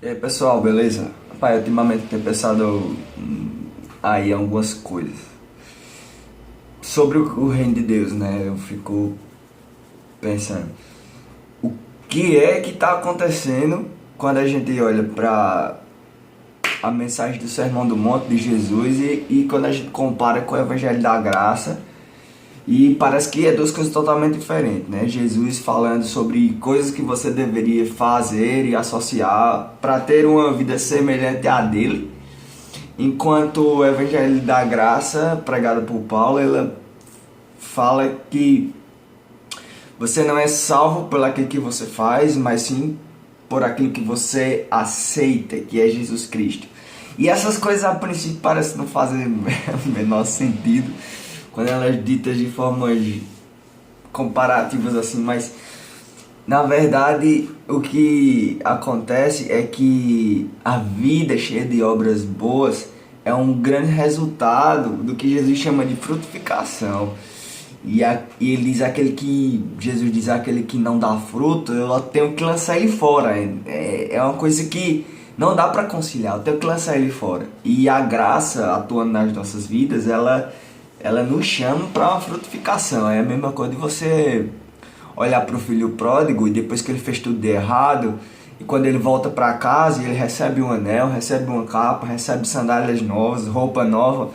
E aí pessoal, beleza? Pai, ultimamente tenho pensado aí em algumas coisas sobre o reino de Deus, né? Eu fico pensando, o que é que está acontecendo quando a gente olha para a mensagem do Sermão do Monte de Jesus e quando a gente compara com o Evangelho da Graça. E parece que é duas coisas totalmente diferentes, né? Jesus falando sobre coisas que você deveria fazer e associar para ter uma vida semelhante à dele. Enquanto o Evangelho da Graça, pregado por Paulo, ela fala que você não é salvo por aquilo que você faz, mas sim por aquilo que você aceita, que é Jesus Cristo. E essas coisas a princípio parecem não fazer o menor sentido quando elas ditas de formas comparativas assim, mas na verdade o que acontece é que a vida cheia de obras boas é um grande resultado do que Jesus chama de frutificação. E ele diz aquele que, Jesus diz aquele que não dá fruto, eu tenho que lançar ele fora. É uma coisa que não dá para conciliar, eu tenho que lançar ele fora. E a graça atuando nas nossas vidas, ela nos chama para uma frutificação. É a mesma coisa de você olhar para o filho pródigo e depois que ele fez tudo de errado, e quando ele volta para casa, ele recebe um anel, recebe uma capa, recebe sandálias novas, roupa nova.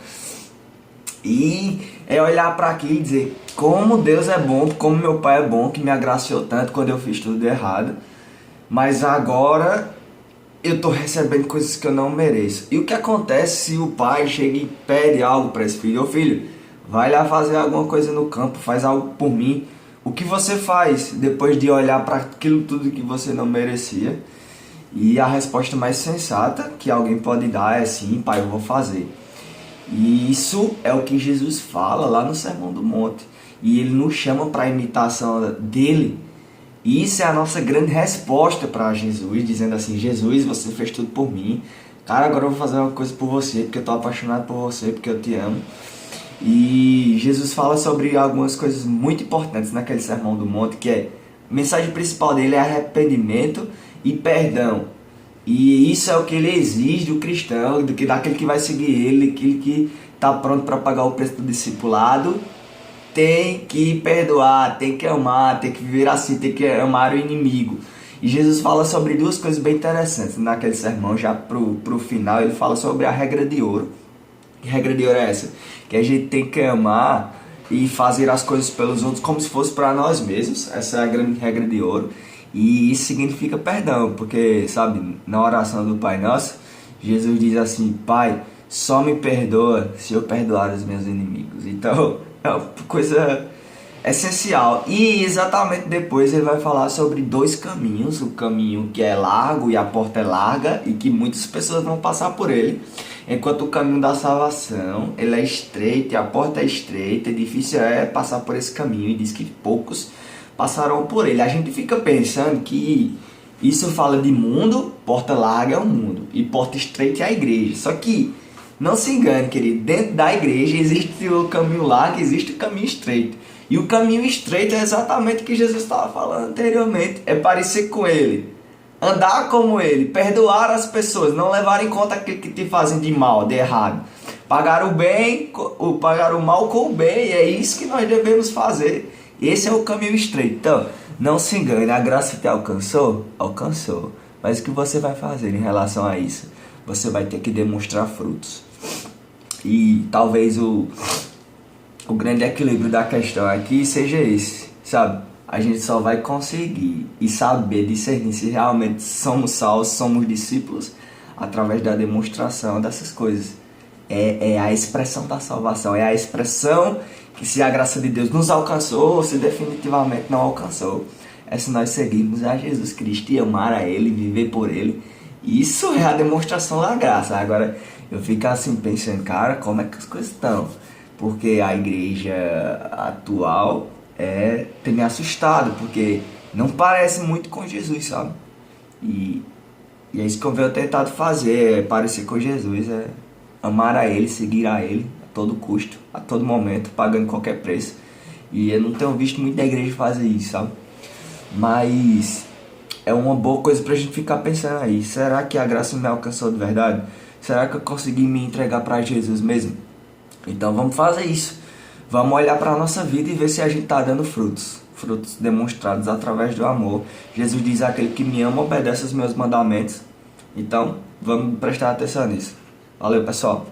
E é olhar para aqui e dizer como Deus é bom, como meu pai é bom, que me agraciou tanto quando eu fiz tudo de errado. Mas agora eu estou recebendo coisas que eu não mereço. E o que acontece se o pai chega e pede algo para esse filho? Ô filho, vai lá fazer alguma coisa no campo, faz algo por mim. O que você faz depois de olhar para aquilo tudo que você não merecia? E a resposta mais sensata que alguém pode dar é sim, pai, eu vou fazer. E isso é o que Jesus fala lá no Sermão do Monte. E ele nos chama para a imitação dele. E isso é a nossa grande resposta para Jesus, dizendo assim: Jesus, você fez tudo por mim. Cara, agora eu vou fazer uma coisa por você, porque eu estou apaixonado por você, porque eu te amo. E Jesus fala sobre algumas coisas muito importantes naquele Sermão do Monte, que é a mensagem principal dele é arrependimento e perdão. E isso é o que ele exige do cristão, daquele que vai seguir ele, aquele que está pronto para pagar o preço do discipulado. Tem que perdoar, tem que amar, tem que viver assim, tem que amar o inimigo. E Jesus fala sobre duas coisas bem interessantes naquele sermão, já pro final. Ele fala sobre a regra de ouro. Que regra de ouro é essa? Que a gente tem que amar e fazer as coisas pelos outros como se fosse para nós mesmos. Essa é a grande regra de ouro. E isso significa perdão, porque, sabe, na oração do Pai Nosso, Jesus diz assim: Pai, só me perdoa se eu perdoar os meus inimigos. Então, é uma coisa essencial. E exatamente depois ele vai falar sobre dois caminhos: o caminho que é largo e a porta é larga e que muitas pessoas vão passar por ele, enquanto o caminho da salvação ele é estreito e a porta é estreita, e difícil é passar por esse caminho, e diz que poucos passarão por ele. A gente fica pensando que isso fala de mundo, porta larga é o mundo e porta estreita é a igreja. Só que não se engane, querido, dentro da igreja existe o caminho largo, existe o caminho estreito. E o caminho estreito é exatamente o que Jesus estava falando anteriormente, é parecer com ele, andar como ele, perdoar as pessoas, não levar em conta aquilo que te fazem de mal, de errado. Pagar o bem, pagar o mal com o bem, e é isso que nós devemos fazer. Esse é o caminho estreito. Então, não se engane, a graça te alcançou? Alcançou. Mas o que você vai fazer em relação a isso? Você vai ter que demonstrar frutos. E talvez o grande equilíbrio da questão aqui seja esse, sabe? A gente só vai conseguir e saber discernir se realmente somos salvos, somos discípulos, através da demonstração dessas coisas. É a expressão da salvação, é a expressão que se a graça de Deus nos alcançou ou se definitivamente não alcançou. É se nós seguirmos a Jesus Cristo e amar a Ele, viver por Ele. Isso é a demonstração da graça. Agora eu fico assim pensando, cara, como é que as coisas estão? Porque a igreja atual tem me assustado, porque não parece muito com Jesus, sabe? E, e é isso que eu venho tentado fazer, é parecer com Jesus, é amar a Ele, seguir a Ele a todo custo, a todo momento, pagando qualquer preço. E eu não tenho visto muita igreja fazer isso, sabe? Mas é uma boa coisa pra gente ficar pensando aí. Será que a graça me alcançou de verdade? Será que eu consegui me entregar para Jesus mesmo? Então vamos fazer isso. Vamos olhar para a nossa vida e ver se a gente está dando frutos. Frutos demonstrados através do amor. Jesus diz: aquele que me ama obedece aos meus mandamentos. Então vamos prestar atenção nisso. Valeu, pessoal.